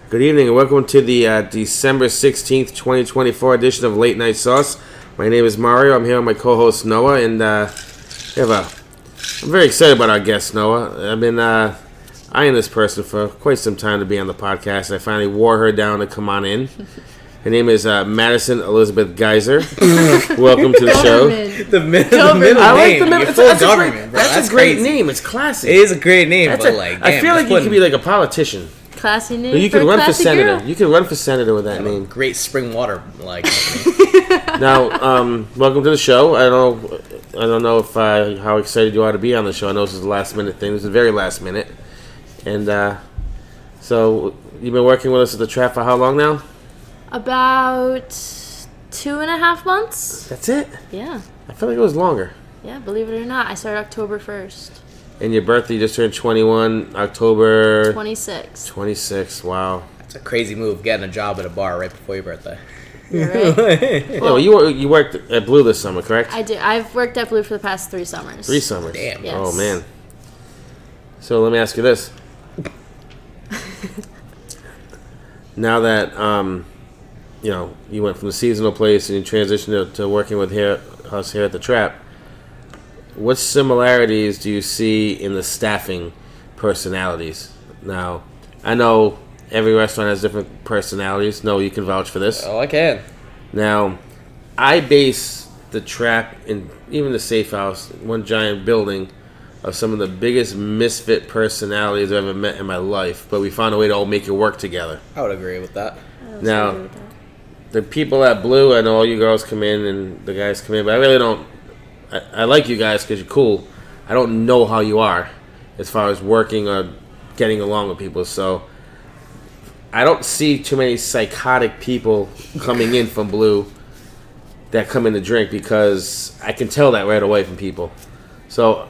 Good evening and welcome to the December 16th, 2024 edition of Late Night Sauce. My name is Mario. I'm here with my co-host Noah, and I'm very excited about our guest, Noah. I've been eyeing this person for quite some time to be on the podcast. I finally wore her down to come on in. Her name is Madison Elizabeth Geyser. Welcome to the show. The middle name. I like the middle. That's a great name. It's classy. It is a great name, but I feel like you could be like a politician. Classy name. You could run for senator. You could run for senator with that name. Great spring water Now, welcome to the show. I don't know if how excited you are to be on the show. I know this is a last minute thing. This is very last minute, and so you've been working with us at the trap for how long now? About 2.5 months. That's it? Yeah. I feel like it was longer. Yeah, believe it or not, I started October 1st. And your birthday, you just turned 21, October 26. 26. Wow. That's a crazy move, getting a job at a bar right before your birthday. You're right. Yeah, well, you worked at Blue this summer, correct? I do. I've worked at Blue for the past 3 summers. 3 summers. Damn. Yes. Oh man. So let me ask you this. Now that you went from the seasonal place and you transitioned to working with us here at the Trap, what similarities do you see in the staffing personalities? Now, I know every restaurant has different personalities. No, you can vouch for this. Oh, I can. Now, I base the Trap and even the Safe House, one giant building, of some of the biggest misfit personalities I've ever met in my life. But we found a way to all make it work together. I would agree with that. Now, the people at Blue, I know all you girls come in and the guys come in, but I really don't. I like you guys because you're cool. I don't know how you are as far as working or getting along with people. So I don't see too many psychotic people coming in from Blue that come in to drink because I can tell that right away from people. So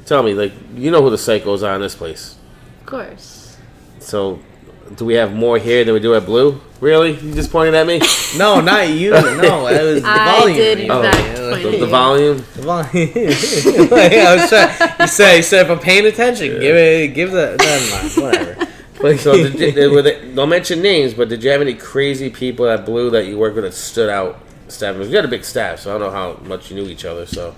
tell me, you know who the psychos are in this place. Of course. So do we have more here than we do at Blue? Really? You just pointed at me? No, not you. No, it was the volume. I did in fact point at The you. volume? The volume. I was trying. You said if I'm paying attention, give the. Never mind. Whatever. So don't mention names, but did you have any crazy people at Blue that you worked with that stood out? Staff? You had a big staff, so I don't know how much you knew each other. So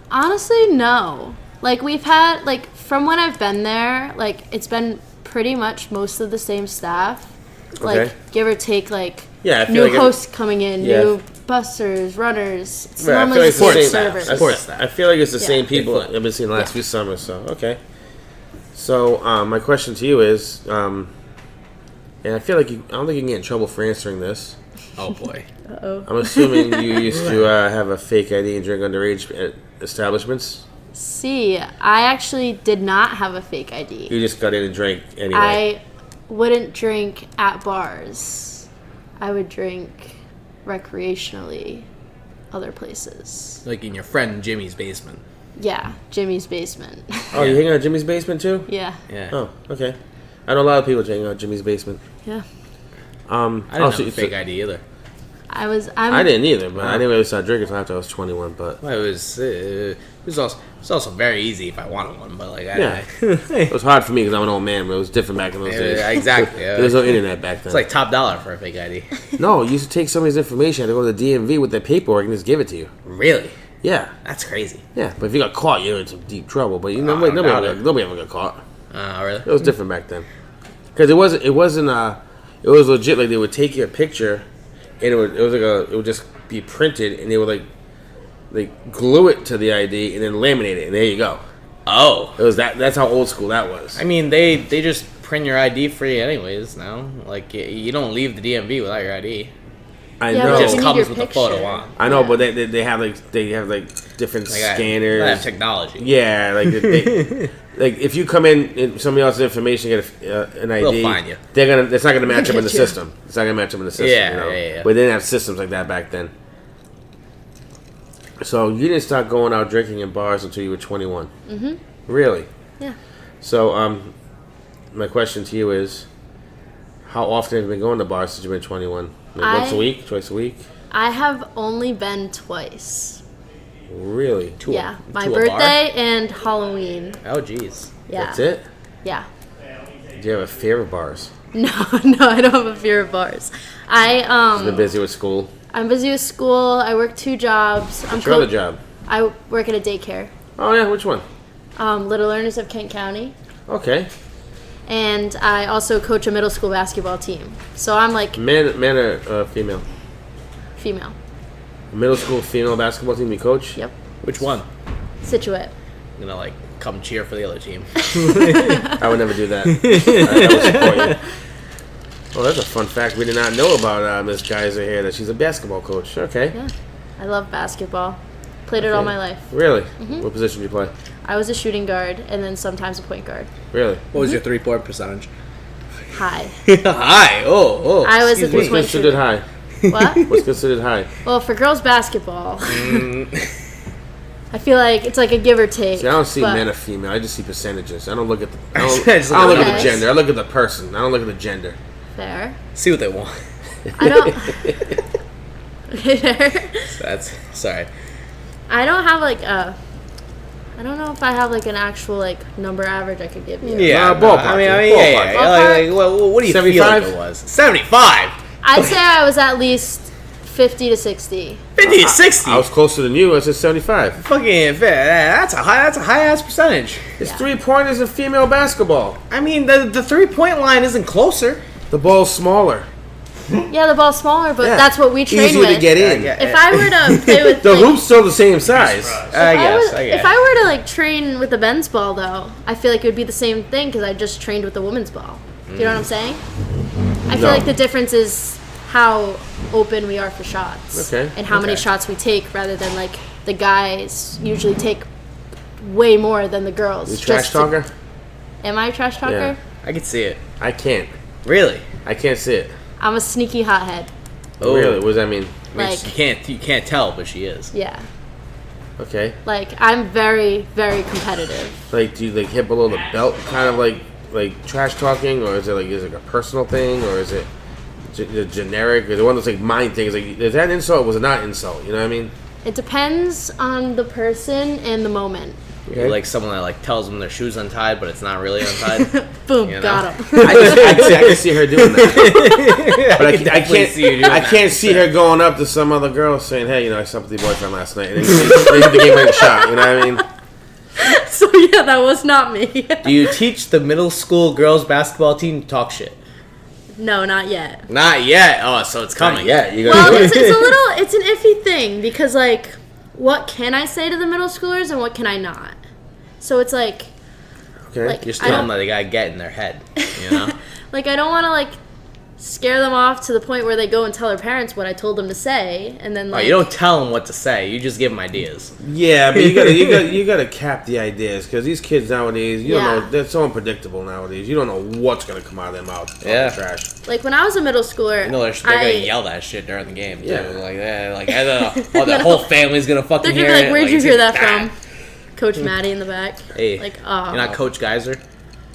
Honestly, no. We've had, from when I've been there, it's been pretty much most of the same staff. Okay. Give or take, yeah, I feel new like hosts coming in, yeah. new busters, runners. It's Right, I normally feel like the it's same the same servers. I feel like it's the Yeah. same people I've been seeing the last few summers. So okay. So my question to you is, and I feel like I don't think you can get in trouble for answering this. Oh boy. Uh-oh. I'm assuming you used to have a fake ID and drink underage at establishments. See, I actually did not have a fake ID. You just got in and drank anyway. I wouldn't drink at bars. I would drink recreationally other places. Like in your friend Jimmy's basement. Yeah, Jimmy's basement. Oh, you hang out at Jimmy's basement too? Yeah. Yeah. Oh, okay. I know a lot of people hang out at Jimmy's basement. Yeah. I didn't have a fake ID either. I I didn't either, but I didn't really start drinking until after I was 21. But Well, it was also very easy if I wanted one, but it was hard for me because I'm an old man, but it was different back in those days. Exactly. There was no internet back then. It's like top dollar for a fake ID. No, you used to take somebody's information, had to go to the DMV with their paperwork and just give it to you. Really? Yeah. That's crazy. Yeah, but if you got caught, you're in some deep trouble. But I doubt it. nobody ever got caught. Really? It was different back then. Because it was legit. Like they would take your picture, and it would just be printed, and they would glue it to the ID and then laminate it, and there you go. Oh. It was that. That's how old school that was. I mean, they just print your ID for you anyways now. You don't leave the DMV without your ID. I Yeah, know. It but just you need comes your with a picture. photo on. I know, Yeah. but they have different scanners. They have technology. Yeah, if you come in and somebody else's information, get an ID, They'll find you. It's not gonna match up in the Get you. system. It's not gonna match up in the system. Yeah, you know? yeah. But they didn't have systems like that back then. So you didn't start going out drinking in bars until you were 21. Mhm. Really? Yeah. So my question to you is, how often have you been going to bars since you've been 21? Once a week, twice a week? I have only been twice. Really? Yeah, my to a birthday and Halloween. Oh, jeez. Yeah. That's it? Yeah. Do you have a favorite bars? No, I don't have a fear of bars. She's been busy with school. I'm busy with school. I work 2 jobs. What's your other job? I work at a daycare. Oh yeah, which one? Little Learners of Kent County. Okay. And I also coach a middle school basketball team. So I'm like Man or female? female. A middle school female basketball team you coach? Yep. Which one? Situate. I'm gonna like come cheer for the other team. I would never do that. I would support you. Oh, that's a fun fact we did not know about Miss Geyser here, that she's a basketball coach. Okay. Yeah. I love basketball. Played it all my life. Really? What position do you play? I was a shooting guard and then sometimes a point guard. Really? What was your 3-point percentage? High. High. Oh. I was a excuse me. What's 3-point considered shooter. high? What? What's considered high? Well, for girls basketball, I feel like it's like a give or take. See, I don't see but men or female. I just see percentages. I don't look at the. I Just don't look at at the the gender. I look at the person. I don't look at the gender. Fair. See what they want. I don't. That's sorry. I don't have like a. I don't know if I have like an actual like number average I could give you. Yeah, ballpark, I mean, ballpark. yeah. What do you feel 75? like it was? 75. I'd say I was at least 50 to 60. 50 to 60. I was closer than you. I said 75. Fucking that's a high ass percentage. It's Yeah. 3-pointers in female basketball. I mean, the 3-point line isn't closer. The ball's smaller. Yeah, the ball's smaller, but Yeah. that's what we train Easier with. to get in. If I were to play with The like, hoop's still the same size. I guess. if I were to like train with the men's ball though, I feel like it would be the same thing because I just trained with the women's ball. Do you know what I'm saying? I feel No. like the difference is how open we are for shots. Okay, And how many okay. shots we take rather than like the guys usually take way more than the girls. You trash just to- talker? Am I a trash talker? Yeah. I could see it. I can't. Really? I can't see it. I'm a sneaky hothead. Oh. Really? What does that mean? I mean, Like- you can't tell, but she is. Yeah. Okay. Like I'm very, very competitive. Like, do you like hit below the belt, kind of like trash talking, or is it like a personal thing, or is it generic? Is it one of those like mind things? Like, is that an insult? Or was it not insult? You know what I mean? It depends on the person and the moment. Okay. Like someone that like tells them their shoes untied, but it's not really untied. Boom, You know? got him. I can see her doing that, but I definitely see you doing I that. can't see her going up to some other girl saying, "Hey, you know, I slept with your boyfriend last night," and they hit the game like a shot. You know what I mean? So yeah, that was not me. Do you teach the middle school girls basketball team to talk shit? No, not yet. Not yet. Oh, so it's coming. Yeah, you Well, gotta do it's it. a little, it's an iffy thing because like, what can I say to the middle schoolers and what can I not? So it's like, Okay. like Just I tell them don't, that they gotta get in their head. You know. like I don't want to like scare them off to the point where they go and tell their parents what I told them to say, and then Oh, like you don't tell them what to say. You just give them ideas. Yeah, but you gotta cap the ideas, because these kids nowadays, you Yeah. don't know, they're so unpredictable nowadays. You don't know what's gonna come out of their mouth. Yeah. Trash. like when I was a middle schooler, You know they're gonna yell that shit during the game too. Yeah. Like I don't know. Oh, the whole family's gonna fucking they're hear gonna be like, it. "Where'd you it's hear like, that from?" Coach Maddie in the back. Hey, Like, oh, you're not Coach Geyser.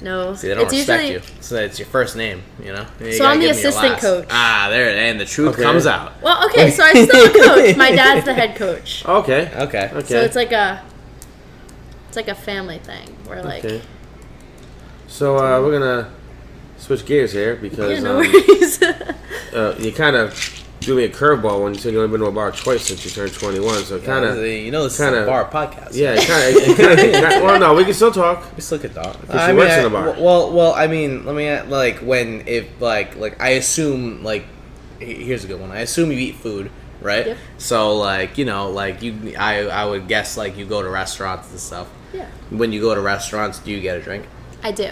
no. See, they don't it's respect usually, you. So it's your first name, you know. You So gotta I'm the give 'em your assistant last. coach. Ah, there, and the truth Okay. comes out. Well, okay, so I'm still a coach. My dad's the head coach. Okay. Okay. Okay. So it's like a family thing where like Okay. So we're gonna switch gears here because yeah, no worries. you kind of threw me a curveball when you said you only been to a bar twice since you turned 21. So kind of, you know, this kinda- is a bar podcast. yeah, well, no, we can still talk. We still could talk. she works in a bar. Well, I mean, let me like when if like I assume like here's a good one. I assume you eat food, right? Yep. So like like I would guess like you go to restaurants and stuff. Yeah, When you go to restaurants, do you get a drink? I do.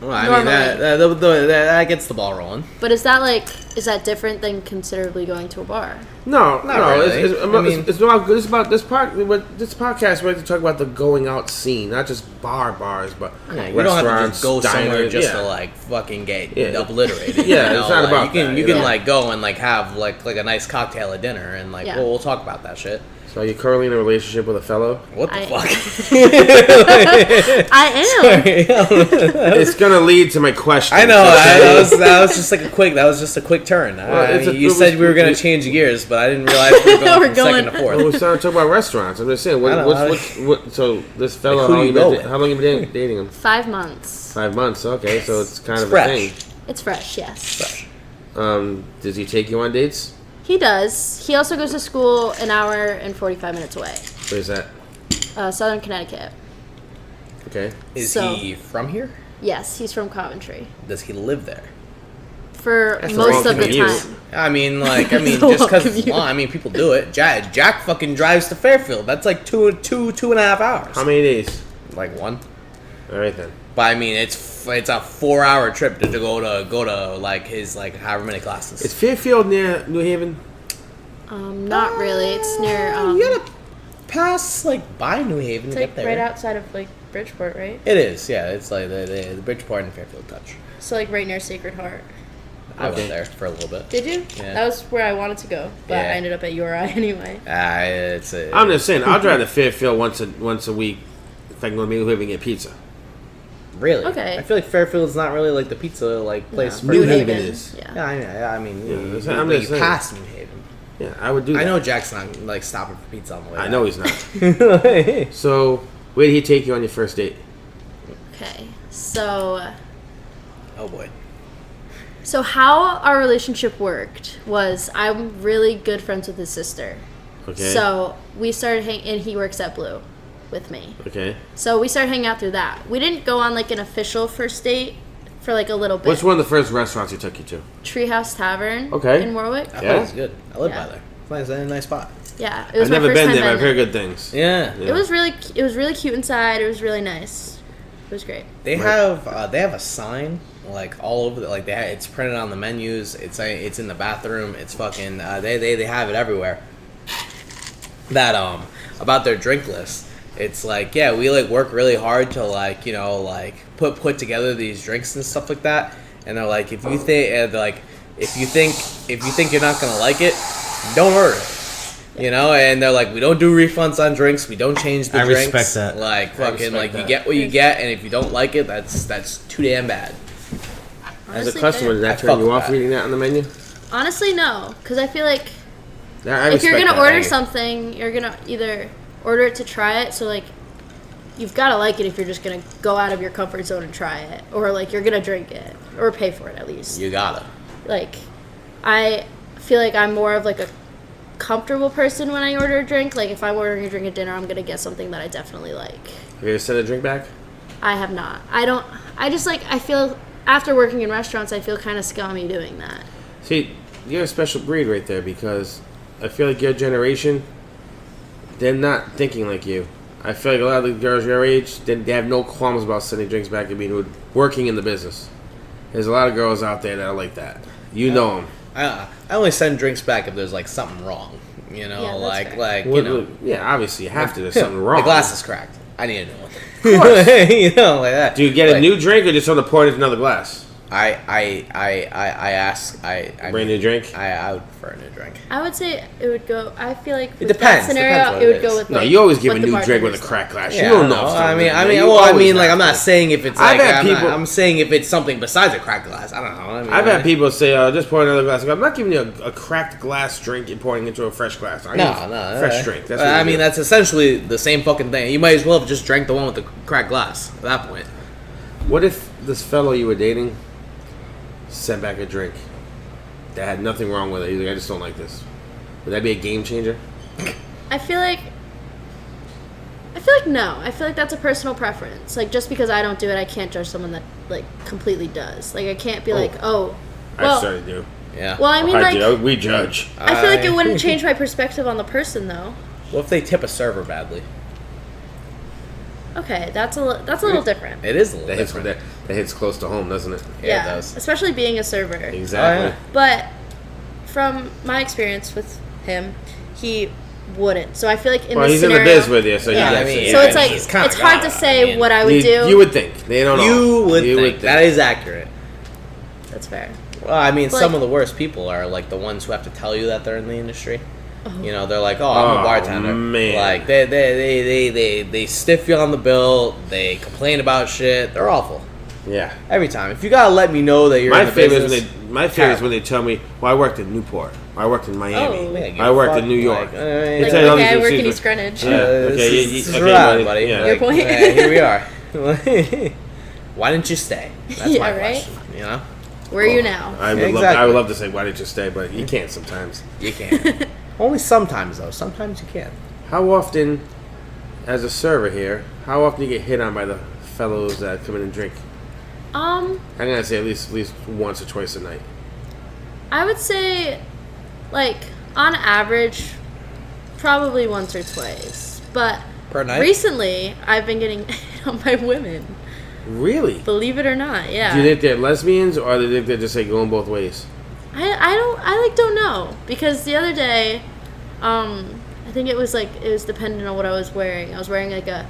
Well, I mean that gets the ball rolling. But is that different than considerably going to a bar? No, Not no. really. It's about this podcast. We like to talk about the going out scene, not just bars, but Yeah, you don't have to just go somewhere diners, just yeah. to like fucking get Yeah. obliterated. Yeah, you know? it's not Like, about you can that, you you can know? like go and like have like a nice cocktail at dinner and like Yeah. we'll talk about that shit. So are you currently in a relationship with a fellow? What the fuck? I am. It's gonna lead to my question. I know. Okay? That was just like a quick turn. You said we were gonna change gears, but I didn't realize we were going We're from second going- to Well, fourth. we're starting to talk about restaurants. I'm just saying. I know. So this fellow, Like, who do you go with? how long you been dating him? 5 months. 5 months. Okay, so it's kind of Fresh. a thing. It's fresh, yes. Fresh. Does he take you on dates? He does. He also goes to school an hour and 45 minutes away. Where's that? Southern Connecticut. Okay. Is So- he from here? Yes, he's from Coventry. Does he live there? For That's a most long of the commute. time. I mean, It's a just long because it's commute. long. I mean, people do it. Jack fucking drives to Fairfield. That's like two and a half hours. How many days? Like one. All right then. But I mean, it's a 4-hour trip to go to like his like however many classes. Is Fairfield near New Haven? Not really. It's near, you gotta pass like by New Haven it's to like get there. right outside of like Bridgeport, right? It is, yeah. It's like the Bridgeport and Fairfield touch. So like right near Sacred Heart. I Okay. went there for a little bit. Did you? Yeah. That was where I wanted to go, but Yeah. I ended up at URI anyway. I'm just saying. I'll drive to Fairfield once a week if I can go to New Haven and get pizza. Really? Okay. I feel like Fairfield's not really like the pizza like place. No. for New pizza. Haven is. Yeah. Yeah, I mean, Yeah, you, I'm you just saying. pass New Haven. Yeah, I would do that. I know Jack's not like stopping for pizza on the way. I know he's not. not. So, where did he take you on your first date? Okay. So Oh boy. So how our relationship worked was I'm really good friends with his sister. Okay. So we started and he works at Blue with me. Okay. So we started hanging out through that. We didn't go on like an official first date for like a little bit. What's one of the first restaurants he took you to? Treehouse Tavern Okay. in Warwick. I Yeah. thought it was good. I live Yeah. by there. It's nice, a nice spot. Yeah, it was I've my never first been time there, but I've been heard good things. Yeah. Yeah. It was really cute inside. It was really nice. It was great. They have a sign like all over like it's printed on the menus. It's in the bathroom. It's fucking they have it everywhere. That about their drink list. It's like, yeah, we like work really hard to like, you know, like put together these drinks and stuff like that. And they're like, if you think you're not gonna like it, don't order it. You know, and they're like, we don't do refunds on drinks. We don't change the I drinks. respect that. Like fucking, respect like you that. get what you get, and if you don't like it, that's too damn bad. As a Honestly, customer, does I that fuck turn you with off that. reading that on the menu? Honestly, no, because I feel like Yeah, I if you're respect gonna that. order you. something, you're gonna either order it to try it. So like, you've got to like it if you're just gonna go out of your comfort zone and try it, or like you're gonna drink it or pay for it at least. You gotta. Like, I feel like I'm more of like a comfortable person when I order a drink. Like if I'm ordering a drink at dinner, I'm gonna get something that I definitely like. Have you ever sent a drink back? I have not. I feel after working in restaurants, I feel kind of scummy doing that. See, you're a special breed right there because I feel like your generation, they're not thinking like you. I feel like a lot of the girls your age, they have no qualms about sending drinks back and being working in the business. There's a lot of girls out there that are like that. You know them. I only send drinks back if there's like something wrong. You know, Yeah, that's fair. like you know, Yeah, obviously you have to. There's something wrong. the glass is cracked. I need a new one. Of course. You know, like that. Do you get a Like, new drink or just want to pour it into another glass? I ask. Brand new drink? I would prefer a new drink. I would say it would go. I feel like with depends. that Depends scenario, what it it would go is. with. No, Like, you always give a what the new drink with a bartender's crack glass. Yeah, You don't know. If I mean, something- you well, always like have I'm not to. saying if it's I've like had people- I'm saying if it's something besides a cracked glass. I don't know. I mean, I've had people say, just pour another glass. I go, I'm not giving you a cracked glass drink and pouring into a fresh glass. I No, fresh drink. That's what I you mean, do. that's essentially the same fucking thing. You might as well have just drank the one with the cracked glass at that point. What if this fellow you were dating sent back a drink that had nothing wrong with it? He's like, I just don't like this. Would that be a game changer? I feel like no. I feel like that's a personal preference. Like just because I don't do it, I can't judge someone that like completely does. Like I can't be like, oh, I well, started to. Yeah. well. I mean, like we judge. I feel like it wouldn't change my perspective on the person though. What if they tip a server badly? Okay, that's a little different. It is a little That hits, different. that hits close to home, doesn't it? Yeah, it does. Especially being a server. Exactly. Oh, yeah. But from my experience with him, he wouldn't. So I feel like in Well, this he's scenario, in the biz with you, so yeah. he I gets mean, it. So yeah, it's like he's kinda it's hard to gotta, say I mean, what I would do. You would think. They don't know. You would think that is accurate. That's fair. Well, I mean, Like- some of the worst people are like the ones who have to tell you that they're in the industry. You know, they're like, "Oh, I'm a Oh, bartender." man. Like they stiff you on the bill. They complain about shit. They're awful Yeah. every time. If you gotta let me know that you're My in the favorite business, is when they tell me, "Well, I worked in Newport. I worked in Miami. Oh. yeah, give I a worked fuck, in New York." Like, They Like, tell you all okay, these I work in things. East Greenwich. Yeah. this Okay, is okay, right, buddy. buddy. Yeah. Your Like, point. yeah, here we are. Why didn't you stay? That's Yeah, my right? question. You know. Where are you now? I would love. Exactly. I would love to say why didn't you stay, but you can't sometimes. You can't. Only sometimes though. Sometimes you can. How often, as a server here, how often do you get hit on by the fellows that come in and drink? I'm gonna say at least once or twice a night. I would say, like, on average, probably once or twice. But Per night? recently, I've been getting hit on by women. Really? Believe it or not, yeah. Do you think they're lesbians, or do you think they're just like going both ways? I don't know, because the other day, I think it was dependent on what I was wearing. I was wearing like a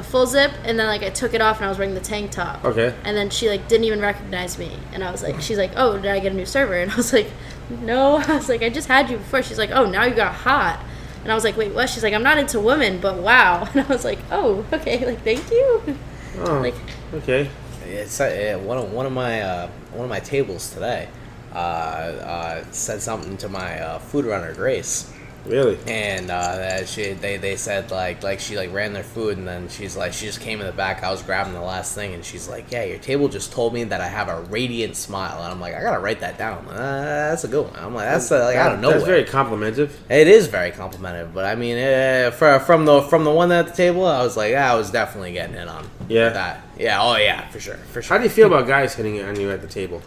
full zip, and then like I took it off and I was wearing the tank top. Okay. And then she like didn't even recognize me, and I was like, she's like, oh, did I get a new server? And I was like, no. I was like, I just had you before. She's like, oh, now you got hot. And I was like, wait, what? She's like, I'm not into women, but wow. And I was like, oh, okay, like thank you. Oh. Like, Okay. It's one of my tables today said something to my food runner Grace. Really? And they said like she like ran their food, and then she's like, she just came in the back. I was grabbing the last thing, and she's like, yeah, your table just told me that I have a radiant smile. And I'm like, I gotta write that down. That's a good one. I'm like, that's like out of nowhere. That's very complimentive. It is very complimentive, but I mean, from the one at the table, I was like, I was definitely getting in on. Yeah. That. Yeah. Oh yeah, for sure. How do you feel about guys hitting on you at the table?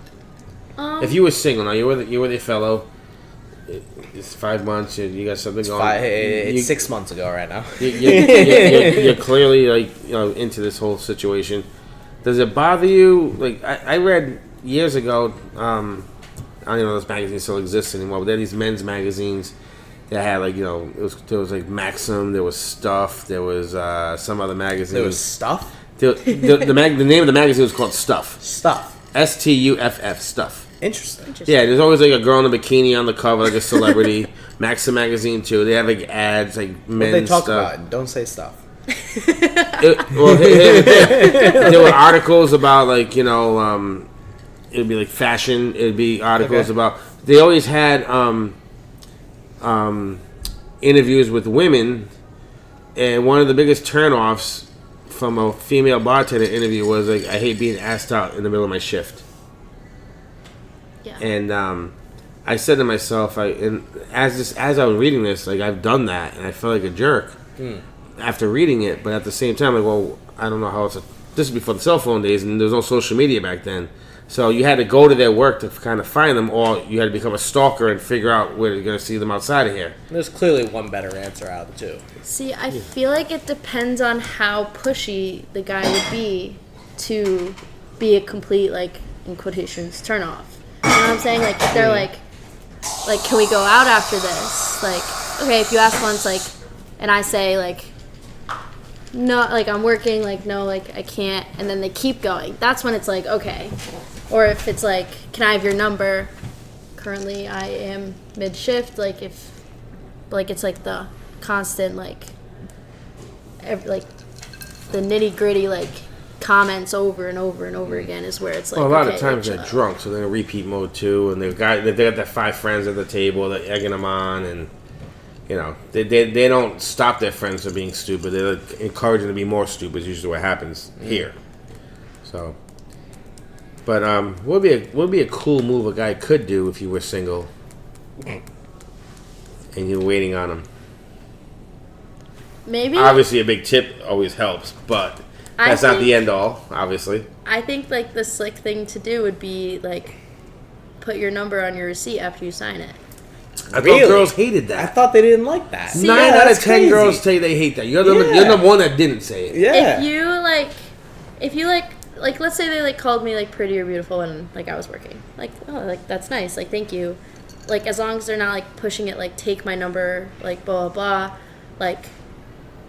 If you were single, now you're with a fellow. It's 5 months. You got something going. It's 6 months ago right now. You're clearly like into this whole situation. Does it bother you? Like I read years ago. I don't know if those magazines still exist anymore, but there are these men's magazines that had like there was like Maxim, there was Stuff, there was some other magazine. There was Stuff. The name of the magazine was called Stuff. Stuff. Stuff. Stuff. Interesting. Yeah, there's always like a girl in a bikini on the cover, like a celebrity. Maxim magazine too. They have like ads, like men's What they talk stuff. about? Don't say Stuff. There were articles about like it'd be like fashion. It'd be articles about. They always had interviews with women, and one of the biggest turnoffs from a female bartender interview was like, I hate being asked out in the middle of my shift. yeah. And I said to myself, as I was reading this, like I've done that, and I felt like a jerk after reading it. But at the same time, like, well, I don't know how this is before the cell phone days, and there was no social media back then. So you had to go to their work to kind of find them, or you had to become a stalker and figure out where you're going to see them outside of here. There's clearly one better answer out of the two. See, I feel like it depends on how pushy the guy would be to be a complete, like, in quotations, turn off. You know what I'm saying? Like, if they're like, can we go out after this? Like, okay, if you ask once, like, and I say, like, no, like, I'm working, like, no, like, I can't, and then they keep going. That's when it's like, okay. Or if it's like, can I have your number? Currently, I am mid-shift, like, if, like, it's like the constant, like, the nitty-gritty, like, comments over and over and over again is where it's like, well, a lot okay, of times like, they're drunk, so they're in repeat mode too, and they got their 5 friends at the table, they're egging them on, and they don't stop their friends from being stupid. They encourage them to be more stupid. Is usually what happens here. So, but what would be a cool move a guy could do if you were single and you're waiting on him? maybe Obviously, a big tip always helps, but that's not the end all. Obviously, I think like the slick thing to do would be like put your number on your receipt after you sign it. I Really? thought girls hated I that. thought they didn't like that. See, 9 yeah, out of that's 10 crazy. girls say they hate that. You're the one that didn't say it. Yeah. If you like let's say they like called me like pretty or beautiful and like I was working, like, oh, like that's nice, like thank you, like as long as they're not like pushing it, like take my number, like blah blah blah,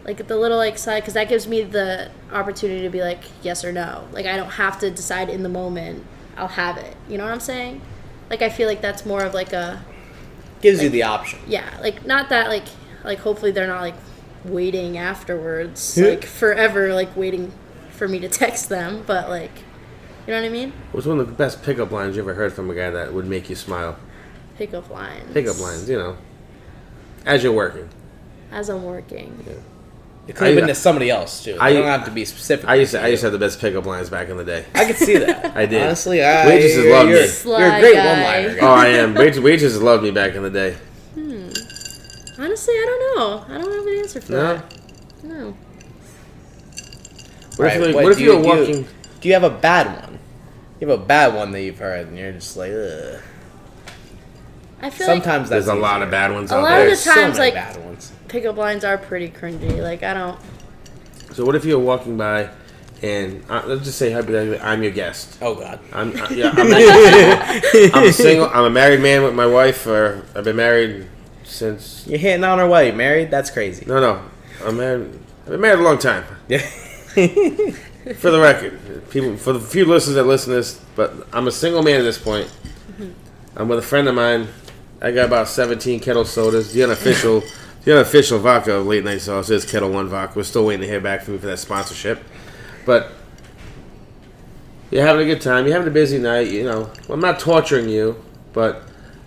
like the little like side, because that gives me the opportunity to be like yes or no. Like I don't have to decide in the moment. I'll have it. You know what I'm saying? Like I feel like that's more of like a Gives you the option. yeah, like not that like hopefully they're not like waiting afterwards, like forever, like waiting for me to text them, but like, you know what I mean? What's one of the best pickup lines you ever heard from a guy that would make you smile? Pickup lines. Pickup lines, as you're working. As I'm working. Yeah. It could have been to somebody else too. I don't have to be specific. I used to have the best pickup lines back in the day. I could see that. I did. Honestly, waitresses loved me. You're a great one-liner guy. Oh, I am. Waitresses loved me back in the day. Honestly, I don't know. I don't have an answer for that. No. What if you were walking? Do you have a bad one? You have a bad one that you've heard, and you're just like, ugh. I feel sometimes there's a lot of bad ones a out lot there. of the times, so many like bad ones. pickup lines are pretty cringy. Like I don't. So what if you're walking by, and let's just say hypothetically, I'm your guest. Oh God. I'm single. I'm a married man with my wife. I've been married since. You're hitting on her while you're married? That's crazy. No. I'm married. I've been married a long time. Yeah. For the record, for the few listeners that listen to this, but I'm a single man at this point. I'm with a friend of mine. I got about 17 kettle sodas. The unofficial vodka late night sauce is Kettle One vodka. We're still waiting to hear back from you for that sponsorship. But you're having a good time. You're having a busy night. You know, I'm not torturing you, but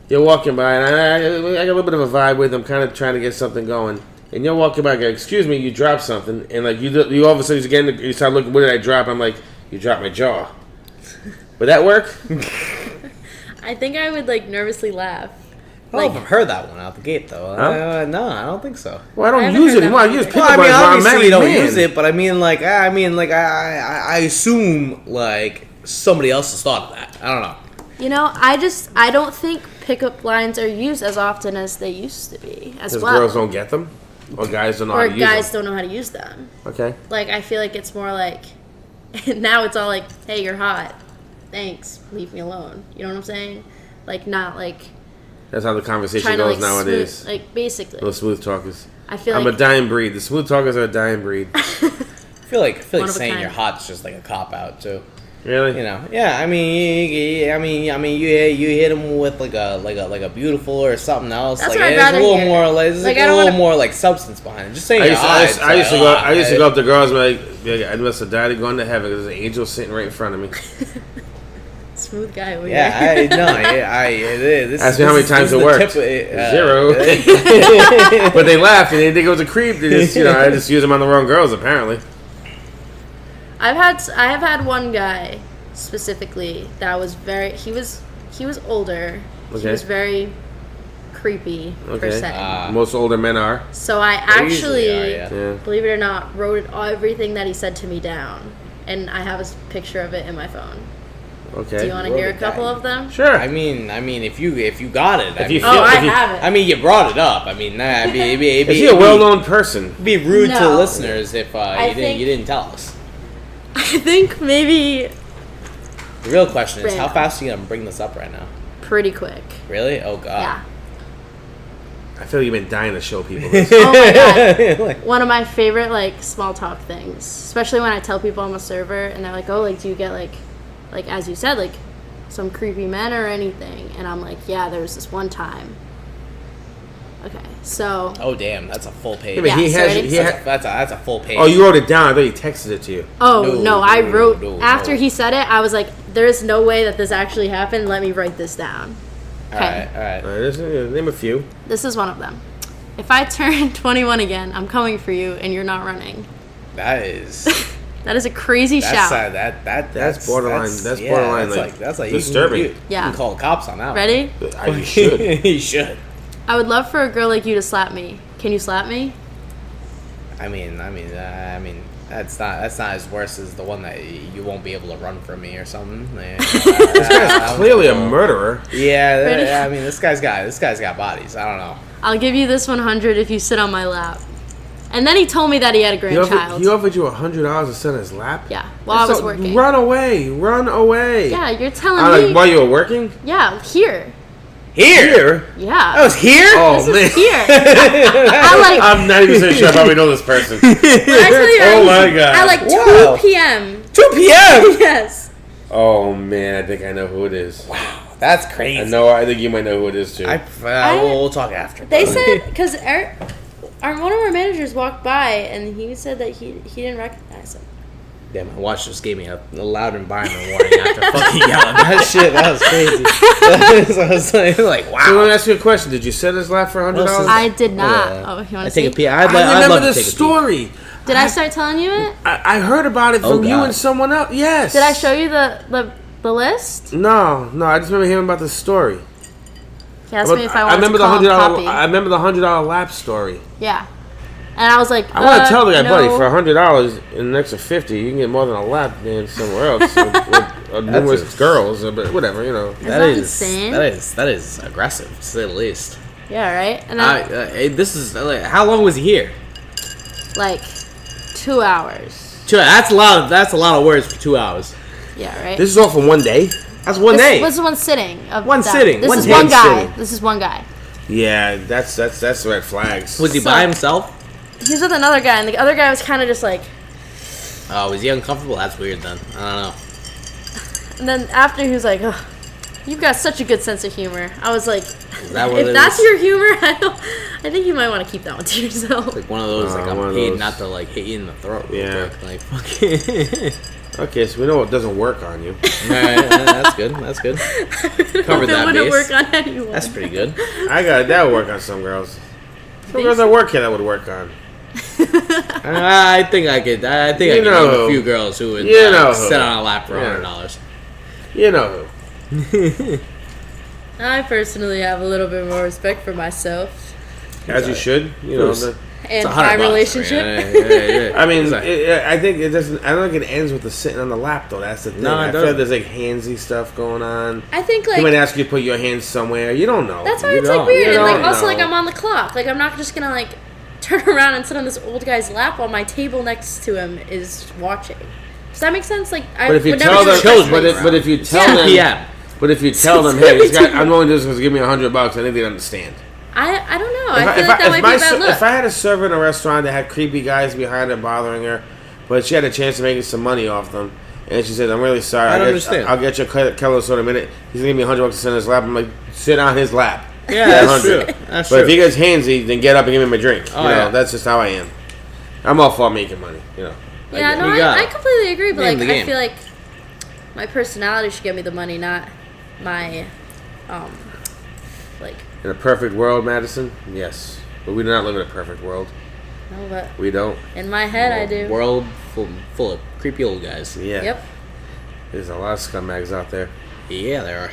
you're walking by, and I got a little bit of a vibe with. I'm kind of trying to get something going. And you're walking by, go, excuse me, you dropped something, and like you all of a sudden you start looking. What did I drop? I'm like, you dropped my jaw. Would that work? I think I would like nervously laugh. I've heard that one out the gate though. Huh? No, I don't think so. Well, I don't use it anymore. I use pickup Well, I mean, lines while I'm obviously married you don't man. use it, but I assume like somebody else has thought of that. I don't know. You know, I don't think pickup lines are used as often as they used to be as Because well. girls don't get them, or guys don't know how to use them. Or guys don't know how to use them. Okay. Like I feel like it's more like now it's all like, hey, you're hot. Thanks. Leave me alone. You know what I'm saying? Like not like. That's how the conversation Trying to, goes like, nowadays. smooth, like basically. Those smooth talkers. I feel I'm like a dying breed. The smooth talkers are a dying breed. I feel like One of a saying kind. you're hot is just like a cop out too. Really? You know? Yeah. I mean, you hit them with like a beautiful or something else. That's like what I'd it's a rather little hear. more like there's Like, a I don't little wanna- more like substance behind it. Just saying I you're used, hot. I used to go up to girls and be like, I must have died and gone to heaven because there's an angel sitting right in front of me. smooth guy over Yeah, here. Ask me how many times it worked. 0. But they laughed and they think it was a creep. They just, I just use them on the wrong girls apparently. I have had one guy specifically that was he was older. Okay. He was very creepy per se. Most older men are. So I They actually, usually are, Yeah. believe it or not, wrote everything that he said to me down, and I have a picture of it in my phone. Okay. Do you want to Wrote hear a it couple down. of them? Sure. I mean, if you got it, If you Oh, feel- I if you- have it. I mean, you brought it up. I mean, it'd Is he a well-known person? be rude to No. listeners if you think- didn't tell us. I think maybe The real question is, how Random. fast are you gonna bring this up right now? pretty quick. Really? Oh God. Yeah. I feel you've been dying to show people this. Oh my god. Like, One of my favorite like small talk things, especially when I tell people I'm a server and they're like, "Oh, like do you get like as you said, like some creepy men or anything?" And I'm like, "Yeah, there was this one time." Okay, so oh damn, that's a full page. Yeah, but he so has. ready? He ha- That's a full page. oh, you wrote it down. I thought he texted it to you. I wrote no, after no. he said it. I was like, "There's no way that this actually happened. Let me write this down." All right. Name a few. This is one of them. If I turn 21 again, I'm coming for you, and you're not running. That is. That is a crazy shout. That's borderline. That's borderline. That's like disturbing. You Yeah. can call the cops on that. Ready? You should. You should. I would love for a girl like you to slap me. Can you slap me? I mean, that's not as worse as the one that you won't be able to run from me or something. This guy's clearly a murderer. Yeah, Ready? I mean, this guy's got bodies. I don't know. I'll give you this 100 if you sit on my lap. And then he told me that he had a grandchild. He offered you $100 to sit on his lap. Yeah, while I was working. Run away! Run away! Yeah, you're telling me. While you were working? Yeah, here. Here? Yeah. I was here? Oh man! This is here. I like. I'm not even so sure I probably know this person. Oh my God. At like Wow. 2 p.m. 2 p.m. Yes. Oh man, I think I know who it is. Wow, that's crazy. I think you might know who it is too. We'll talk after. They said because one of our managers walked by and he said that he didn't recognize him. Yeah, my watch just gave me a loud environment warning after fucking yelling that shit. That was crazy. So I was like, wow. So let me ask you a question. Did you set his lap for $100? I did not. Yeah. Oh, you want to I take see? a pee. I I'd remember love to this take a story. Did I start telling you it? I heard about it from you and someone else. Yes. Did I show you the list? No. I just remember hearing about the story. He asked me if I wanted to call him Poppy. I remember the $100 lap story. Yeah. And I was like, I want to tell the guy, buddy, for $100 and an extra $50, you can get more than a lap than somewhere else with numerous girls, but whatever, you know. That is insane. That is aggressive, to say the least. Yeah, right. And then, this is how long was he here? Like 2 hours. That's a lot of words for 2 hours. Yeah, right. This is all for one day. That's one day. This is one sitting. Sitting. This is one guy. This is one guy. Yeah, that's red flags. Was he by himself? He was with another guy, and the other guy was kind of just like... Oh, was he uncomfortable? That's weird, then. I don't know. And then after, he was like, oh, you've got such a good sense of humor. I was like, if that's your humor, I think you might want to keep that one to yourself. It's like one of those, I'm paid not to, hit you in the throat. Yeah. Like, fucking... Okay, so we know it doesn't work on you. Alright, that's good. Covered that base. It wouldn't work on anyone. That's pretty good. That would work on some girls. Some girls that work here that would work on. I think I could name a few girls who would sit on a lap for $100. You know who. I personally have a little bit more respect for myself. As you should. You know, and my relationship. I mean, I think it doesn't. I don't think it ends with the sitting on the lap though. That's the thing. I feel like there's handsy stuff going on. I think he might ask you to put your hands somewhere. You don't know. That's why it's weird. And also I'm on the clock. I'm not just gonna turn around and sit on this old guy's lap while my table next to him is watching. Does that make sense? But if you tell them, but if you tell them, but if you tell them, hey, this guy, I'm only just going to give me $100, I think they'd understand. I don't know. I feel like that might be a bad look. If I had a server in a restaurant that had creepy guys behind her bothering her, but she had a chance of making some money off them, and she said, I'm really sorry. I'll get your Keller soda in a minute. He's going to give me $100 to sit on his lap. I'm like, sit on his lap. Yeah, that's true. That's but if he gets handsy, then get up and give him a drink. That's just how I am. I'm all for making money, Yeah, I completely agree, but I feel like my personality should get me the money, not my In a perfect world, Madison, yes. But we do not live in a perfect world. No, but we don't. In my head, I do. World full of creepy old guys. Yeah. Yep. There's a lot of scumbags out there. Yeah, there are.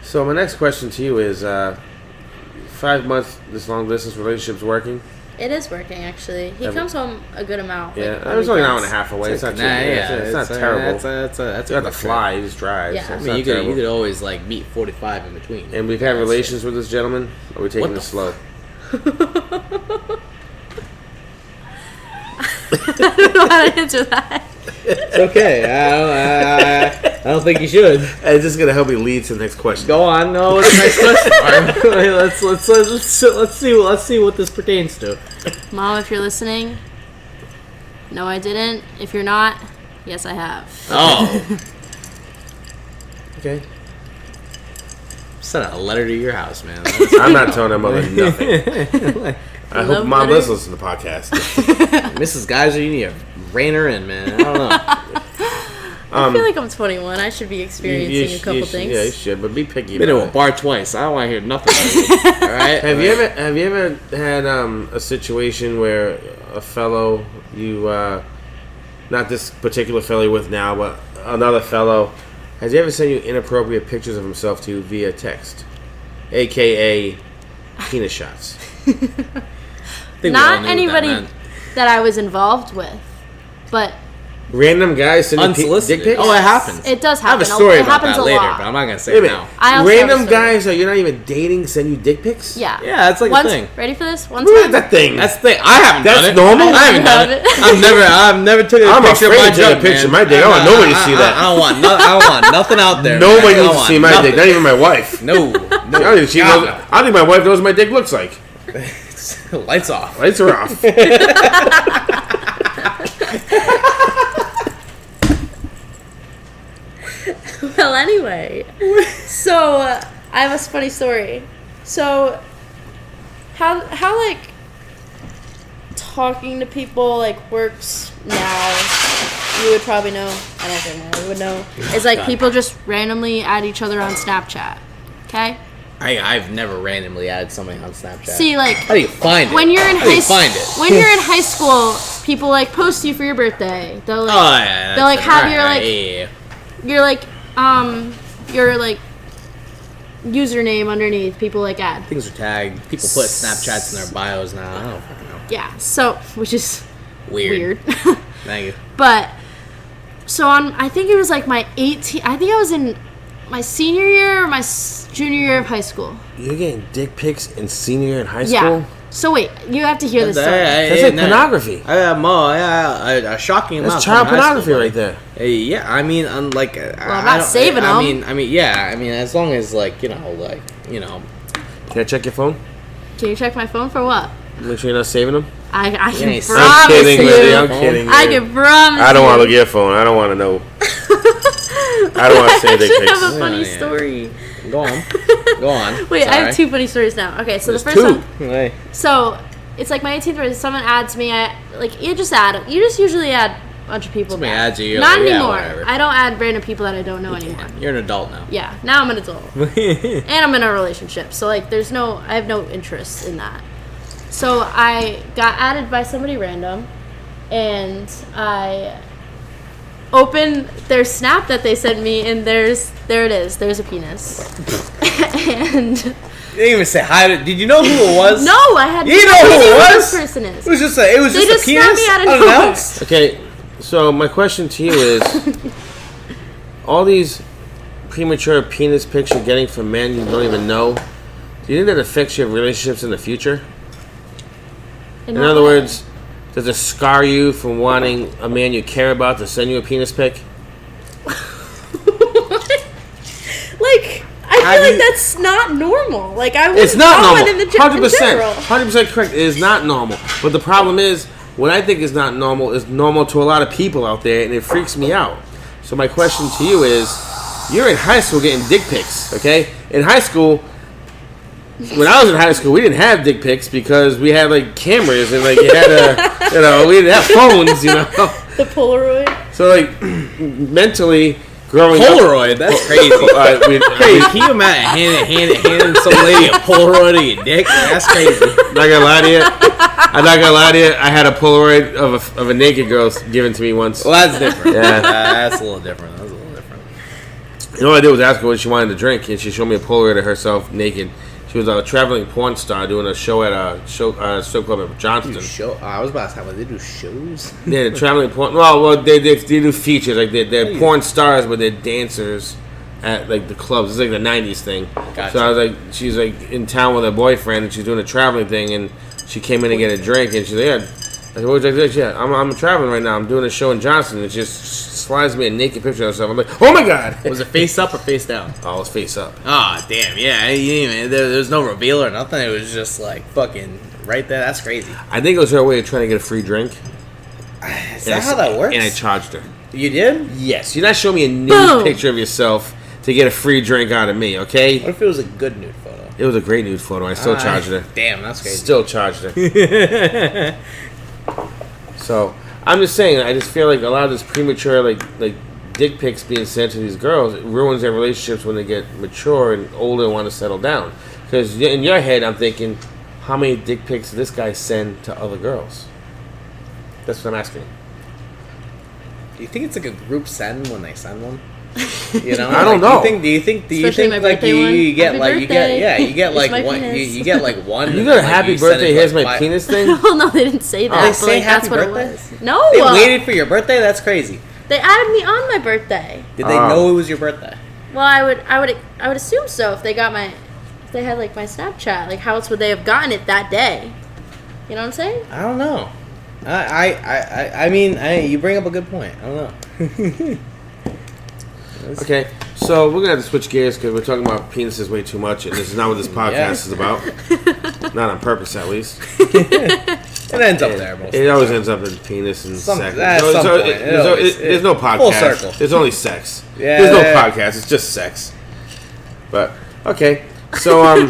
So my next question to you is, 5 months this long distance relationship's working? It is working, actually. He comes home a good amount. Yeah, it was only an hour and a half away. It's not too it's not terrible. That's you have to fly. You just drive. Yeah. So I mean, you could always meet 45 in between. And we've had relations with this gentleman. Or are we taking this slow? I don't know how to answer that. It's okay. I don't think you should. It's just gonna help me lead to the next question. Go on. No, what's the next question? Let's see what this pertains to. Mom, if you're listening, no, I didn't. If you're not, yes, I have. Oh. Okay. Send a letter to your house, man. I'm not telling her mother nothing. I hope Mom does listen to the podcast. Mrs. Geyser, you need to rein her in, man. I don't know. I feel like I'm 21. I should be experiencing a couple things. Yeah, you should, but be picky. Been to a bar twice. I don't want to hear nothing about you. All right. Have you ever had a situation where a fellow not this particular fellow you're with now, but another fellow, has he ever sent you inappropriate pictures of himself to you via text, aka penis shots? Not anybody that I was involved with, but random guys send you dick pics. Oh, it happens. It does happen. I have a story about that later, lot. but I'm not gonna say it now. Random guys that you're not even dating send you dick pics. Yeah, that's like a thing. Ready for this? One What is time. that thing? That's the thing. I haven't done it. That's normal. I haven't done it. I've never taken a picture of my junk. Picture of my dick. I want nobody to see that. I don't want nothing out there. Nobody needs to see my dick. Not even my wife. No. I don't think my wife knows what my dick looks like. Lights off. Lights are off. Well, anyway, so I have a funny story. So, how talking to people works now? You would probably know. I don't think Molly would know. It's people just randomly add each other on Snapchat. Okay. I've never randomly added somebody on Snapchat. See, how do you find it? When you're in high school, people like post you for your birthday. They'll like, yeah, they'll like have your like yeah. your like username underneath. People like add. Things are tagged. People put Snapchats in their bios now. I don't fucking know. Yeah. So which is weird. Thank you. But so I think it was like my 18. I think I was in my senior year or my junior year of high school. You're getting dick pics in senior year in high school? Yeah. So wait, you have to hear this story. That's like pornography. A shocking amount. That's child pornography right there. Yeah, I mean, I'm not saving them. I mean, yeah, I mean, as long as Can I check your phone? Can you check my phone for what? Make sure you're not saving them. I can I'm promise I'm kidding, you. Lizzie, I'm kidding. I can promise. I don't want to look at your phone. I don't want to know. I don't want to say I dick should pics. have a funny story. Go on. Go on. Wait, I Sorry. have two funny stories now. Okay, so There's the first two. one. Hey. So it's like my 18th birthday. Someone adds me. You just usually add a bunch of people. Somebody back. adds you, you're Not like, yeah, anymore. whatever. I don't add random people that I don't know anymore. You're an adult now. Yeah, now I'm an adult, and I'm in a relationship. So like, I have no interest in that. So I got added by somebody random, and I open their snap that they sent me, and there it is. There's a penis. And You didn't even say hi to. Did you know who it was? no, I had You know who idea it was? This person is. It was just a. It was They just just a snapped penis me out of unannounced. Okay, so my question to you is, all these premature penis pics you're getting from men you don't even know, do you think that affects your relationships in the future? In other words, does it scar you from wanting a man you care about to send you a penis pic? like I feel like that's not normal. Like It's not normal. in the 100%. 100% correct. It is not normal. But the problem is, what I think is not normal is normal to a lot of people out there, and it freaks me out. So my question to you is, you're in high school getting dick pics, okay? In high school, when I was in high school, we didn't have dick pics because we had like cameras and like we didn't have phones, The Polaroid. So like mentally growing Polaroid, up, that's crazy. Hey, can you imagine handing some lady a Polaroid of your dick? That's crazy. I'm not gonna lie to you. I had a Polaroid of a naked girl given to me once. Well, that's different. Yeah. That's a little different. You know what I did was ask her what she wanted to drink, and she showed me a Polaroid of herself naked. She was a traveling porn star doing a show at a show club at Johnston. I was about to say, they do shows? Yeah, traveling porn. Well, they do features. Like they're porn stars, but they're dancers at like the clubs. It's like the '90s thing. Gotcha. So I was like, she's like in town with her boyfriend, and she's doing a traveling thing, and she came in to get a drink, and she's like, yeah. I said, what would you like this? Yeah, I'm traveling right now. I'm doing a show in Johnston. And she just slides me a naked picture of herself. I'm like, oh my god! Was it face up or face down? Oh, it was face up. Ah, oh, damn, yeah. There was no reveal or nothing. It was just like fucking right there. That's crazy. I think it was her way of trying to get a free drink. Is that how that works? And I charged her. You did? Yes. You're not showing me a nude picture of yourself to get a free drink out of me, okay? What if it was a good nude photo? It was a great nude photo. I still charged her. Damn, that's crazy. Still charged her. So, I'm just saying, I just feel like a lot of this premature, like dick pics being sent to these girls, it ruins their relationships when they get mature and older and want to settle down. Because in your head, I'm thinking, how many dick pics does this guy send to other girls? That's what I'm asking. Do you think it's like a group send when they send one? You know, I don't know. Do you think my like birthday you get Happy like birthday. you get like Here's my one penis. you get like one. You and got a then, like, happy you send birthday, it here's like my five- penis thing? Oh no, they didn't say that. They but, say like, happy that's what birthday? it was. No, They waited for your birthday. That's crazy. they added me on my birthday. Did they know it was your birthday? Well, I would assume so if they had like my Snapchat. Like, how else would they have gotten it that day? You know what I'm saying? I don't know. I mean, you bring up a good point. I don't know. Okay, so we're going to have to switch gears because we're talking about penises way too much, and this is not what this podcast is about. Not on purpose, at least. It ends up there. It always ends up in penis and sex. At some point. There's no podcast. Full circle. There's only sex. Yeah, There's no podcast. It's just sex. But, okay. So, we're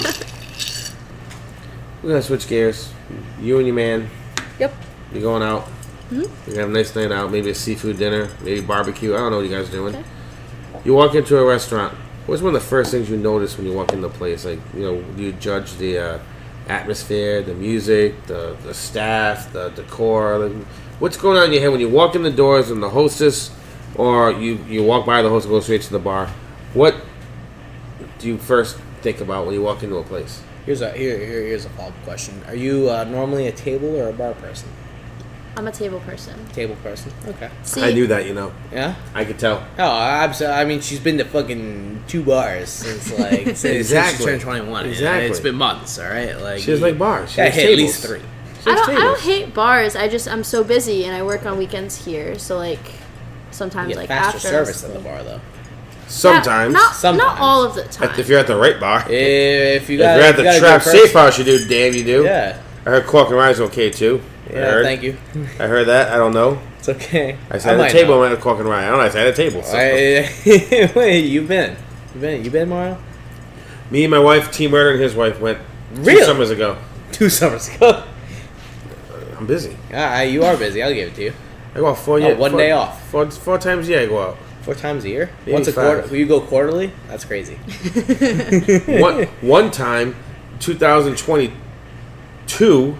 going to switch gears. You and your man. Yep. You're going out. Mm-hmm. You're going to have a nice night out. Maybe a seafood dinner. Maybe barbecue. I don't know what you guys are doing. Okay. You walk into a restaurant. What's one of the first things you notice when you walk into a place? Like, do you judge the atmosphere, the music, the staff, the decor. Like, what's going on in your head when you walk in the doors and the hostess, or you walk by the hostess and go straight to the bar? What do you first think about when you walk into a place? Here's a follow-up question. Are you normally a table or a bar person? I'm a table person. Table person. Okay. See, I knew that, you know. Yeah? I could tell. Oh, I mean, she's been to fucking 2 bars since since Exactly. she turned 21. Exactly. It's been months, all right? Like She has like bars. She I has hit tables. at least 3. She has I tables. don't hate bars. I'm so busy and I work on weekends here. So like sometimes You get like faster after service at the bar, though. Sometimes. not Sometimes. all of the time. If you're at the right bar. If you If got, you're at the gotta Trap go Safe first. House, you do. Damn, you do. Yeah. I heard Cork and Rye's okay too. I Yeah, heard. thank you. I heard that. I don't know. It's okay. I sat at a table. I'm at a Cork and Rye. I don't know. I sat at a table. So. Wait, you been, Mario? Me and my wife, T. Murder, and his wife went Really? 2 summers ago. 2 summers ago. I'm busy. You are busy. I'll give it to you. I go out 4 Oh, years. one day off. 4 times a year I go out. 4 times a year? Maybe Once a 5. quarter? Will you go quarterly? That's crazy. one time, 2022,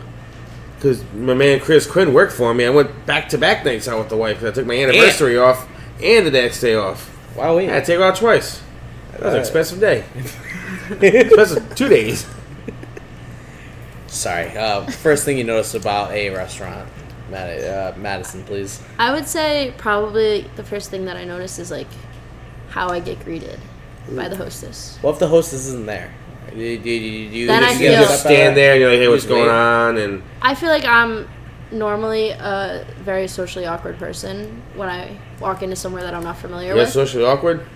because my man Chris Quinn worked for me, I went back-to-back nights out with the wife. I took my anniversary off and the next day off. Wow, wait. I had to take her out twice. That was an expensive day. Expensive 2 days. Sorry. First thing you notice about a restaurant, Madison, please. I would say probably the first thing that I notice is like how I get greeted by the hostess. What if the hostess isn't there? Do you Then I You feel- just stand there and you're like, hey, what's Just wait. going on? And I feel like I'm normally a very socially awkward person when I walk into somewhere that I'm not familiar you're with. socially awkward?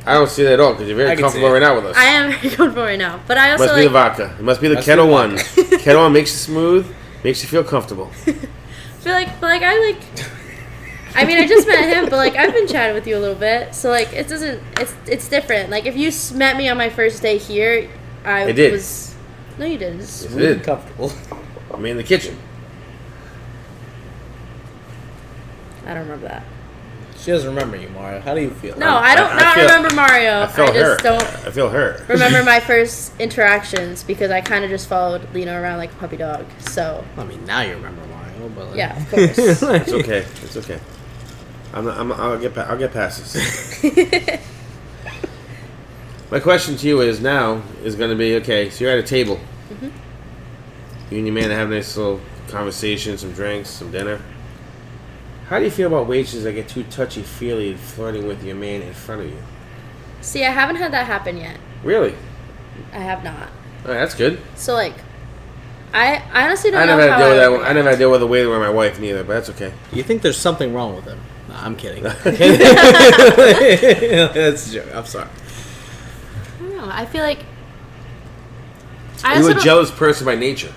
I don't see that at all because you're I very can comfortable see it. right now with us. I am very comfortable right now, but I It also must be the like vodka. It must be the Must Kettle be One. vodka. Kettle One makes you smooth, makes you feel comfortable. feel like, but like I like. I mean, I just met him, but like I've been chatting with you a little bit, so like it doesn't. It's different. Like if you met me on my first day here, I did. was. No, you didn't. Yes, Really it did. comfortable. I mean, in the kitchen. I don't remember that. She doesn't remember you, Mario. How do you feel? No, I don't I not feel- remember Mario. I feel just hurt. don't I feel hurt. remember my first interactions because I kind of just followed Lena around like a puppy dog. So I mean, now you remember Mario, but like, yeah, of course. It's okay. It's okay. I'll get past this. My question to you is going to be, okay, so you're at a table. Mm-hmm. You and your man have a nice little conversation, some drinks, some dinner. How do you feel about waitresses that get too touchy-feely and flirting with your man in front of you? See, I haven't had that happen yet. Really? I have not. Oh, that's good. So like, I honestly don't I know never had how to deal with I that. would I never had to deal with a waiter with my wife neither, but that's okay. You think there's something wrong with him? No, I'm kidding. That's a joke. I'm sorry. I don't know. I feel like. I Are also you a don't- jealous person by nature?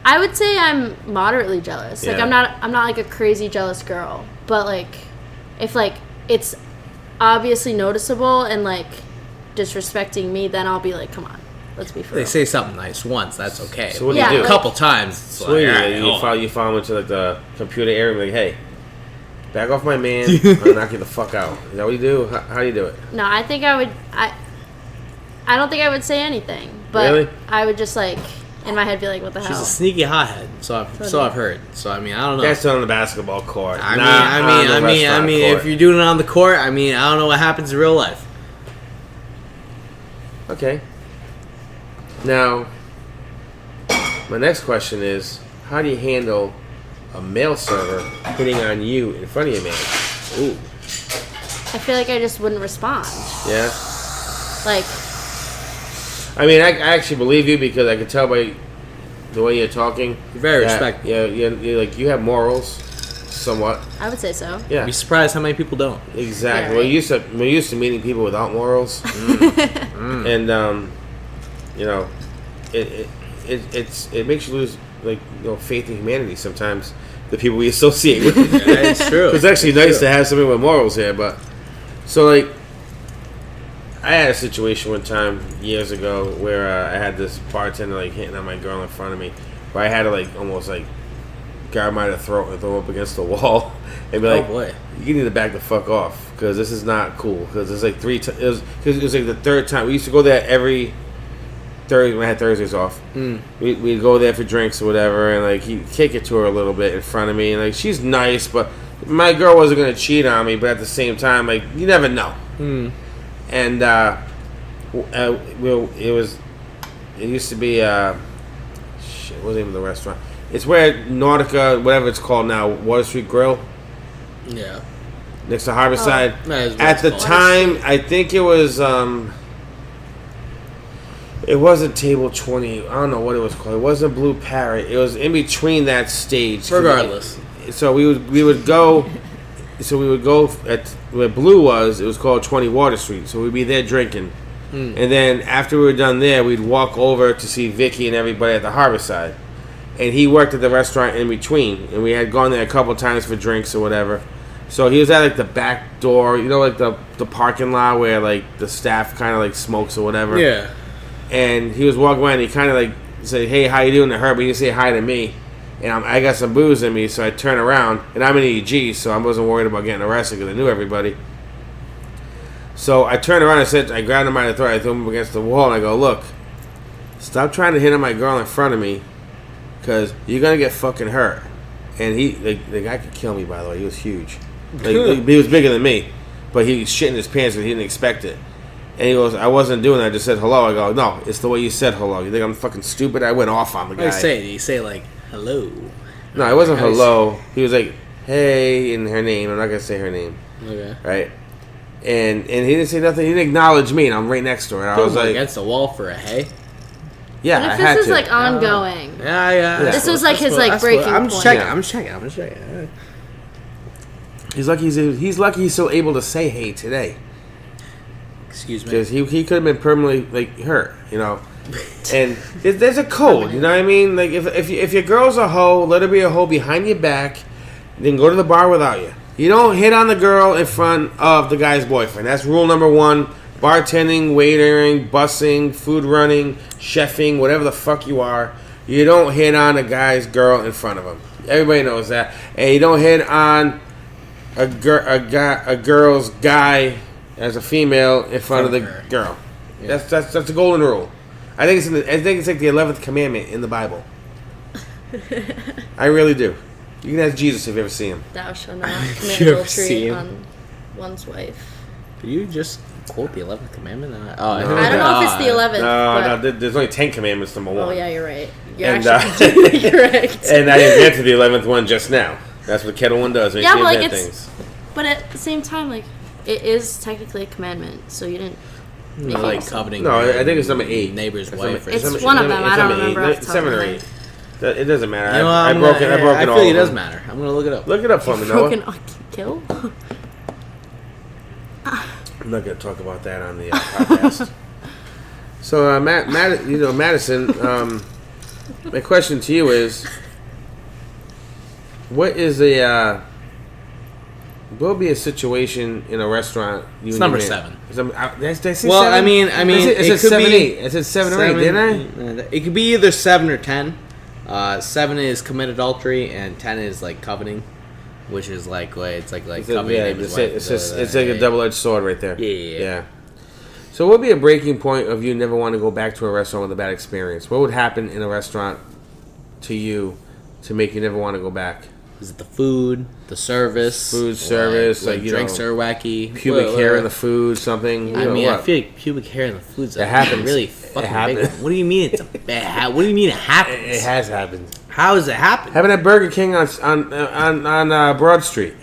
I would say I'm moderately jealous. Like Yeah. I'm not like a crazy jealous girl, but like if like it's obviously noticeable and like disrespecting me, then I'll be like, come on, let's be for They real. say something nice once. That's okay. So what Yeah, do you a do? like- couple times, it's So what do you like, do? alright, hold on. You follow him into like the computer area and be like, hey, back off my man, I'm gonna knock you the fuck out. Is that what you do? How do you do it? No, I think I would. I don't think I would say anything, but Really? I would just like in my head be like, what the She's hell? a sneaky hothead, so I've heard. So I mean, I don't know. That's on the basketball court. I not on the restaurant mean, court. if you're doing it on the court, I mean, I don't know what happens in real life. Okay. Now, my next question is, how do you handle a male server hitting on you in front of your man? Ooh, I feel like I just wouldn't respond. yeah. Like, I mean, I actually believe you because I can tell by the way you're talking. You're very that, respectful. Yeah, you're like you have morals, somewhat. I would say so. Yeah, Be surprised how many people don't. exactly. Yeah, We're used to meeting people without morals, and you know, it makes you lose faith in humanity sometimes. The people we associate with. Yeah, it's true. It's actually nice to have somebody with morals here, but so like, I had a situation one time years ago where I had this bartender like hitting on my girl in front of me, where I had to like almost like grab my throat and throw her up against the wall and be like, Oh boy. "You need to back the fuck off because this is not cool." Because it's like it was like the third time. We used to go there Thursday. We had Thursdays off. We'd go there for drinks or whatever, and like he'd kick it to her a little bit in front of me, and like she's nice, but my girl wasn't gonna cheat on me. But at the same time, like you never know. And it used to be shit. What's the name of the restaurant? It's where Nautica, whatever it's called now, Water Street Grill. Yeah. Next to Harborside. At the time, I think it was. It wasn't Table 20. I don't know what it was called. It wasn't Blue Parrot. It was in between that stage. Regardless. So we would go. So we would go at where Blue was. It was called 20 Water Street. So we'd be there drinking, and then after we were done there, we'd walk over to see Vicky and everybody at the Harborside. And he worked at the restaurant in between, and we had gone there a couple times for drinks or whatever. So he was at like the back door, you know, like the parking lot where like the staff kind of like smokes or whatever. Yeah. And he was walking around, and he kind of like said, "Hey, how you doing?" to her, but he didn't say hi to me. And I got some booze in me, so I turn around, and I'm an EG, so I wasn't worried about getting arrested because I knew everybody. So I turned around and I grabbed him by the throat, I threw him against the wall, and I go, "Look, stop trying to hit on my girl in front of me, because you're gonna get fucking hurt." And the guy could kill me, by the way. He was huge. Like, he was bigger than me, but he was shitting his pants and he didn't expect it. And he goes, "I wasn't doing that. I just said hello." I go, "No, it's the way you said hello. You think I'm fucking stupid?" I went off on the guy. What do you say? Do you say like hello? No, it wasn't hello. He was like, "Hey," in her name. I'm not gonna say her name. Okay. Right. And he didn't say nothing. He didn't acknowledge me, and I'm right next to her. And I was like, against the wall for a hey. Yeah, and I if had this is to. like ongoing. Yeah. This was like his like breaking point. I'm just checking. He's lucky. He's lucky he's still able to say hey today. Excuse me. Because he could have been permanently like hurt, you know. And there's a code, you know what I mean? Like if your girl's a hoe, let her be a hoe behind your back, then go to the bar without you. You don't hit on the girl in front of the guy's boyfriend. That's rule number 1. Bartending, waitering, bussing, food running, chefing, whatever the fuck you are. You don't hit on a guy's girl in front of him. Everybody knows that. And you don't hit on a girl's guy as a female in front of the girl. Yeah. That's a golden rule. I think it's like the 11th commandment in the Bible. I really do. You can ask Jesus if you ever see him. Thou shalt not commit adultery on one's wife. Did you just quote the 11th commandment? I don't know if it's the 11th. No, there's only 10 commandments, number 1. Oh, yeah, you're right. You're actually correct. And I didn't get to the 11th one just now. That's what Kettle One does. Yeah, but like things. But at the same time, like, it is technically a commandment, so you didn't... like coveting. No, I think it's number 8. Neighbor's wife. It's one of them. I don't remember. 7 or 8. It doesn't matter. You know, I broke it. I feel like it does matter. I'm gonna look it up. Look it up for me, Noah. Broken kill. I'm not gonna talk about that on the podcast. So, Madison. My question to you is, what will be a situation in a restaurant? It's number 7. Did I say 7? Well, I mean, it could said 7, be 8. It said 7 or 8, didn't I? It could be either 7 or 10. 7 is commit adultery, and 10 is like coveting, which is like it's like coveting. Yeah, it's like a double-edged sword right there. Yeah. So, what would be a breaking point of you never want to go back to a restaurant with a bad experience? What would happen in a restaurant to you to make you never want to go back? Is it the food, the service? Like drinks are wacky. Pubic hair in the food, something. I feel like pubic hair in the food's happens. Really fucking big. What do you mean it's a bad? What do you mean it happens? It has happened. How does it happen? Happened at Burger King on Broad Street.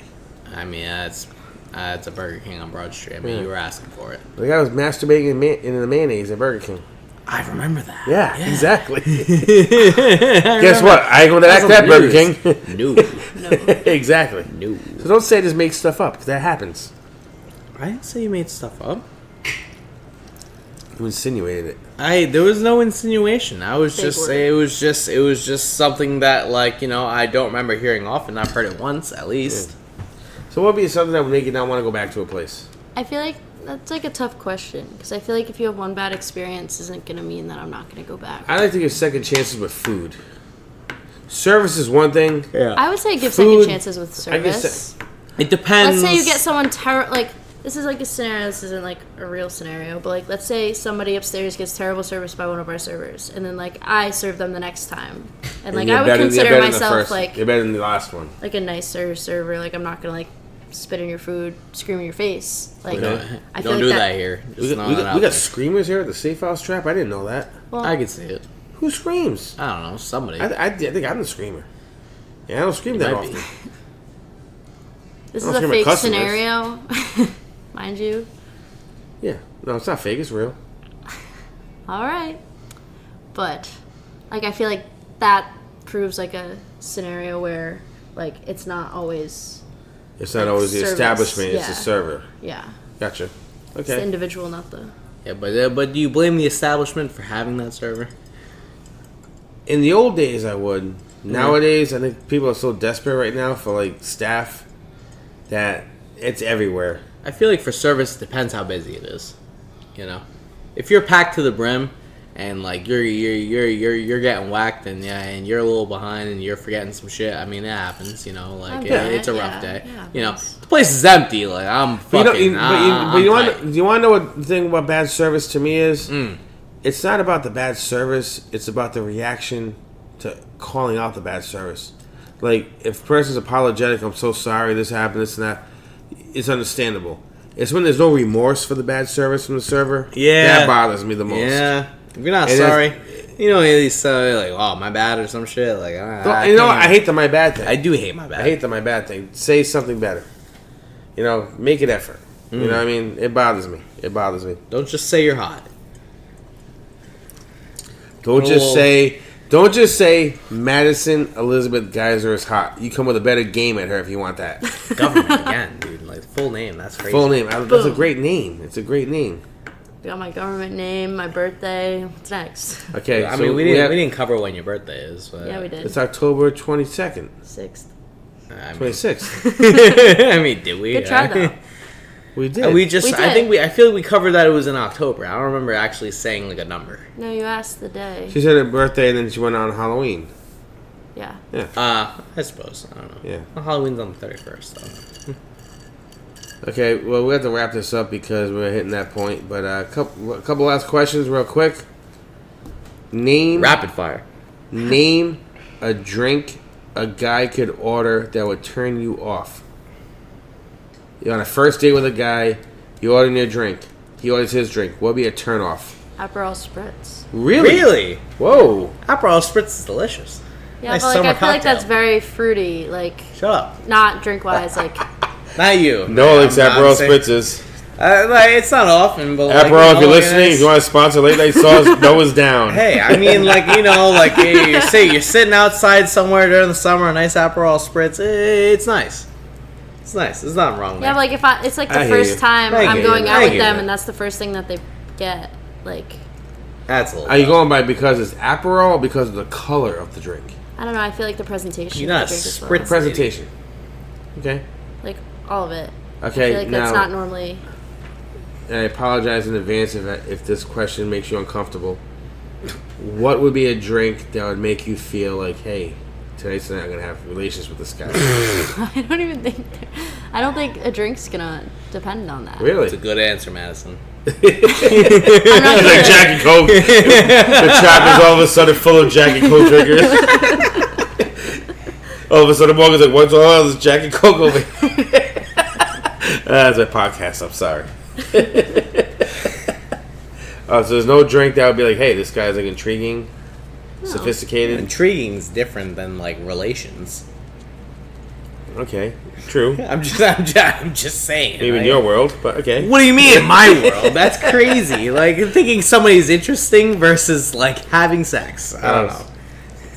I mean, it's a Burger King on Broad Street. I mean, you were asking for it. The guy was masturbating in the mayonnaise at Burger King. I remember that. Yeah. Exactly. Guess what? I ain't going to act at Burger King. No. Exactly. No. So don't say just make stuff up, because that happens. I didn't say you made stuff up. You insinuated it. There was no insinuation. I was just saying it was just something that, like, you know, I don't remember hearing often. I've heard it once at least. Yeah. So what would be something that would make you not want to go back to a place? I feel like that's like a tough question, because I feel like if you have one bad experience, isn't going to mean that I'm not going to go back. I like to give second chances with food. Service is one thing. Yeah. I would say give Food, second chances with service. It depends. Let's say you get someone this is like a scenario. This isn't like a real scenario, but like let's say somebody upstairs gets terrible service by one of our servers, and then like I serve them the next time, and like I would consider myself like you're better than the last one, like a nicer server. Like I'm not gonna like spit in your food, scream in your face. Like I feel don't like do that here. We got screamers here at the Safe House Trap. I didn't know that. Well, I can see it. Who screams? I don't know. Somebody. I think I'm the screamer. Yeah, I don't scream that often. This is a fake scenario, mind you. Yeah, no, it's not fake. It's real. All right, but like I feel like that proves like a scenario where like it's not always. It's not always the service. establishment. It's Yeah. the server. Yeah. Gotcha. It's the Okay. individual, not the. Yeah, but do you blame the establishment for having that server? In the old days, I would. Nowadays, I think people are so desperate right now for like staff that it's everywhere. I feel like for service, it depends how busy it is. You know, if you're packed to the brim and like you're getting whacked and and you're a little behind and you're forgetting some shit. I mean, it happens. You know, like it's a rough day. Yeah, you know, the place is empty. Like I'm fucking. But you want to know what the thing about bad service to me is? It's not about the bad service. It's about the reaction to calling out the bad service. Like, if a person's apologetic, I'm so sorry, this happened, this and that, it's understandable. It's when there's no remorse for the bad service from the server. Yeah. That bothers me the most. Yeah. If you're not sorry, you know, at least like, oh, my bad or some shit. Like, I hate the my bad thing. I do hate my bad. I hate the my bad thing. Say something better. You know, make an effort. You know what I mean? It bothers me. It bothers me. Don't just say you're hot. Don't just say Madison Elizabeth Geyser is hot. You come with a better game at her if you want that. Government again, dude. Like, full name. That's crazy. Full name. That's a great name. It's a great name. Got my government name, my birthday. What's next? Okay, I mean, we didn't cover when your birthday is. But Yeah, we did. It's October 22nd. 6th. 26th. I mean, did we? Good try though. We did. We did. I feel like we covered that it was in October. I don't remember actually saying like a number. No, you asked the day. She said her birthday and then she went on Halloween. Yeah. Yeah. I suppose. I don't know. Yeah. Well, Halloween's on the 31st, though. Okay, well, we have to wrap this up because we're hitting that point. But a couple last questions real quick. Rapid fire. Name a drink a guy could order that would turn you off. You're on a first date with a guy. You order your drink. He orders his drink. What would be a turn off? Aperol Spritz. Really? Whoa. Aperol Spritz is delicious. Yeah, Nice but like summer I feel like cocktail. that's very fruity. Like, Shut up. not drink wise. Like, Not you. No, it's I'm Aperol saying- Spritzes. Like, it's not often, but like, Aperol, if you're like, listening, if you want to sponsor Late Night Sauce, Noah's down. Hey, I mean, like, you know, like, hey, you're sitting outside somewhere during the summer, a nice Aperol Spritz, it's nice. It's nice. There's nothing wrong there. yeah, but like if it's like the I hear first you. time I I'm hear going you. out I with hear them, you. and that's the first thing that they get. Like, That's a little Are you tough. going by because it's Aperol or because of the color of the drink? I don't know. I feel like the presentation. You're of not the drink as well. spritz- Presentation. Okay. Like all of it. Okay, I feel like that's now- not normally. And I apologize in advance if this question makes you uncomfortable. What would be a drink that would make you feel like, hey, tonight's the night I'm going to have relations with this guy? I don't even think. I don't think a drink's gonna depend on that. Really? It's a good answer, Madison. I'm not It's like gonna- Jack and Coke. The trap is all of a sudden full of Jack and Coke drinkers. All of a sudden, Morgan's like, what's all this Jack and Coke over here? That's my podcast. I'm sorry. So there's no drink that would be like, hey, this guy's like intriguing, sophisticated. Intriguing is different than, like, relations. Okay, true. I'm just saying. Maybe in like- your world, but okay. What do you mean in my world? That's crazy. Like, thinking somebody's interesting versus, like, having sex. I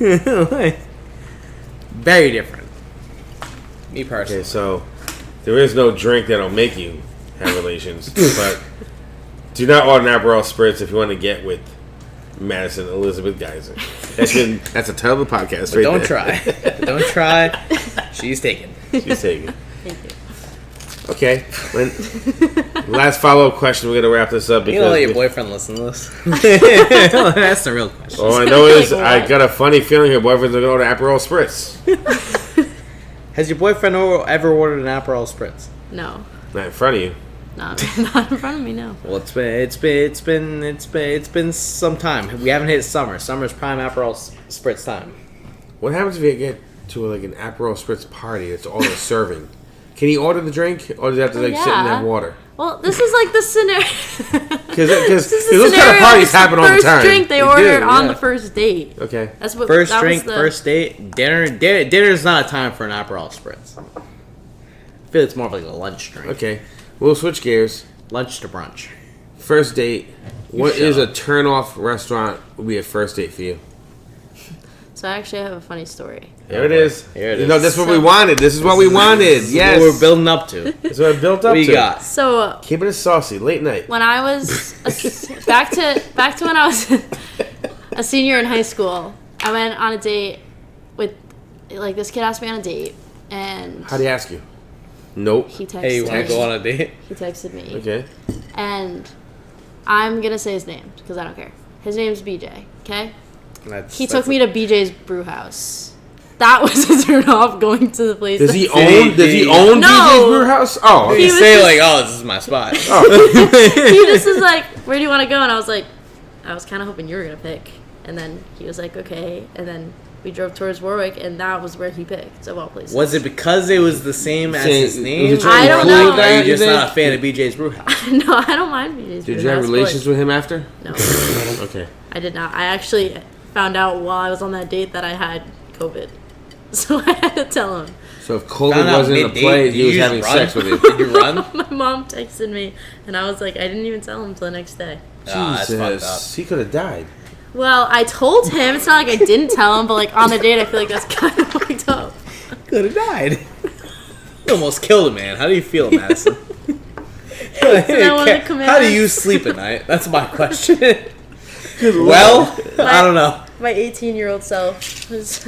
don't know. Like, very different. Me personally. Okay, so there is no drink that'll make you have relations, but do not order an Aperol Spritz if you want to get with Madison Elizabeth Geyser. That's a title of the podcast, But right don't there. try. Don't try. She's taken. She's taking. Thank you. Okay. Last follow-up question. We're gonna wrap this up You because gonna let your boyfriend listen to this? That's the real question. all I know is Like I what? got a funny feeling your boyfriend's gonna order Aperol Spritz. Has your boyfriend ever ordered an Aperol Spritz? No. Not in front of you. Not in front of me, no. Well, it's been some time. We haven't hit summer. Summer's prime Aperol Spritz time. What happens if you get to like an Aperol Spritz party? It's all they're serving. Can you order the drink, or does it have to sit and have water? Well, this is like the scenario. Because those kind of parties happen all the time. First drink they ordered on the first date. Okay. That's what. First drink, first date, dinner. Dinner's not a time for an Aperol Spritz. I feel it's more of like a lunch drink. Okay. We'll switch gears. Lunch to brunch. First date. What is a turn-off restaurant would be a first date for you? So I actually have a funny story. Here it is. Here it is. No, this is what we wanted. This is what we wanted. Yes. What we're building up to. This is what I built up to. What you got? So Keeping it saucy. Late night. when I was back to when I was a senior in high school, I went on a date with like this kid asked me on a date, and How do you ask you? Nope. he texted Hey, you want me. to go on a date? He texted me. Okay. And I'm gonna say his name because I don't care. His name's BJ. Okay. He took me to BJ's Brew House. That was a turn off going to the place. Does he own No. BJ's Brew House? Oh, You was say just- like, oh, this is my spot. He just was like, "Where do you want to go?" And I was like, "I was kind of hoping you were gonna pick." And then he was like, "Okay." And then we drove towards Warwick, and that was where he picked of all places. Was it because it was the same as his name? Was it I don't know. Or are you just You not a fan of BJ's Brew House? No, I don't mind BJ's. Did Brew you have House, relations with him after? but No, Okay. I did not. I actually found out while I was on that date that I had COVID, so I had to tell him. So if COVID Found out wasn't in the mid-date, play, did he you was just having run? sex with you. Did you run? My mom texted me, and I was like, I didn't even tell him until the next day. That's fucked up. Jesus. He could have died. Well, I told him. It's not like I didn't tell him, but like on the date, I feel like that's kind of fucked up. Could have died. You almost killed a man. How do you feel, Madison? I wanted to come How do in. you sleep at night? That's my question. Well, I don't know. My 18-year-old self was.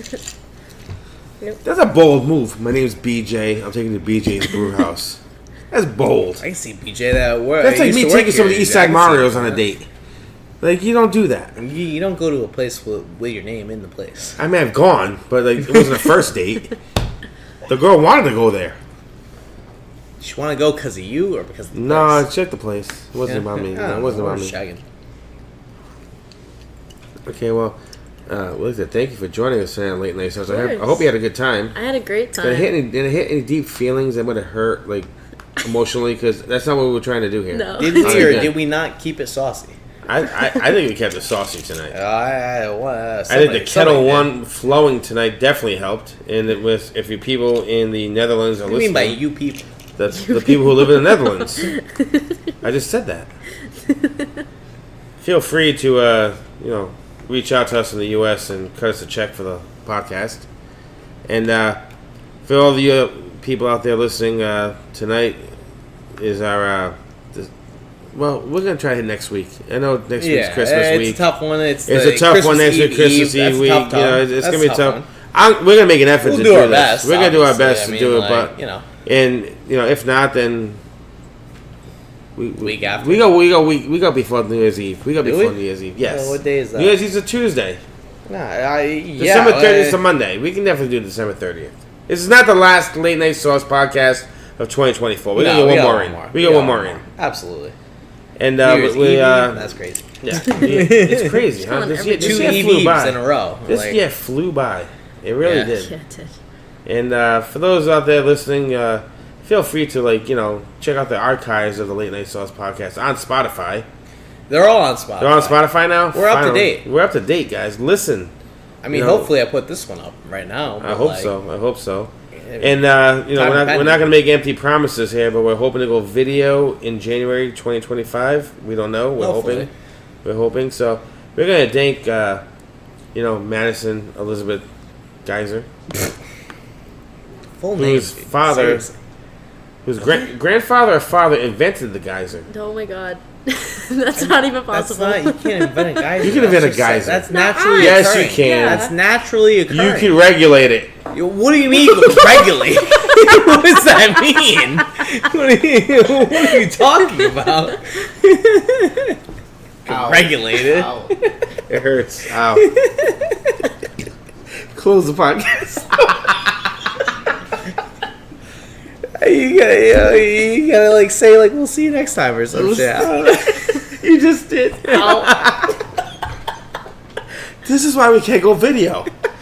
That's a bold move. My name's BJ. I'm taking you to BJ's Brew House. That's bold. I can see BJ that work. That's like me taking some of the East Side Marios on a date. Like, you don't do that. You don't go to a place with your name in the place. I may have gone, but like it wasn't a first date. The girl wanted to go there. She want to go because of you or because of the No, place? check the place. It wasn't about me. No, it wasn't about me. Shagging. Okay, well, Lisa, thank you for joining us on Late Night Shows. I course. hope you had a good time. I had a great Did it time. hit any deep feelings that would have hurt, like, emotionally? Because that's not what we were trying to do here. No. Did we Oh, or yeah. did we not keep it saucy? I think we kept it saucy tonight. I think the Kettle One flowing tonight definitely helped. And it was, if you people in the Netherlands are What do you mean listening, by you people? that's the people who live in the Netherlands. I just said that. Feel free to, reach out to us in the U.S. and cut us a check for the podcast. And for all the people out there listening, tonight is our... well, we're going to try it next week. I know next week's Christmas week. It's a tough one. It's a tough one next week, Christmas Eve week. That's It's going to be tough. one. We're going to make an effort We'll to do do our this. best, We're going to do our best obviously. to do it, Like, but and if not, then week after. we go before New Year's Eve. We go Do before we? New Year's Eve. Yes. What day is that? New Year's Eve's a Tuesday. Nah, December 30th is a Monday. We can definitely do December 30th. This is not the last Late Night Sauce podcast of 2024. We're gonna get one more in. We got one more in. Absolutely. And New Year's we Eve, that's crazy. yeah, it's crazy, huh? Calling This every- year, this Two year flew EVs by. in a row. This Like, year flew by. It really Yeah. did. Yeah, it did. And for those out there listening, feel free to check out the archives of the Late Night Sauce podcast on Spotify. they're all on Spotify. They're on Spotify now. We're up to Finally. date. We're up to date, guys. Listen. I mean, You know, hopefully I put this one up right now. I but, hope like, so. I hope so. it- And we're not pending. going to make empty promises here, but we're hoping to go video in January 2025. We don't know. We're Hopefully. hoping. We're hoping. So we're going to thank Madison Elizabeth Geyser, Full name. whose father, Seriously. whose grandfather or father invented the geyser. Oh my god. That's not even That's possible. not. You can't invent a geyser. You can invent That's a just- geyser. That's naturally Yes, you occurring. can. Yeah. That's naturally occurring. You can regulate it. What do you mean regulate? What does that mean? What are you talking about? Regulate it. Ow. It hurts. Ow. Close the podcast. You gotta like say like we'll see you next time or some shit. You just did. This is why we can't go video.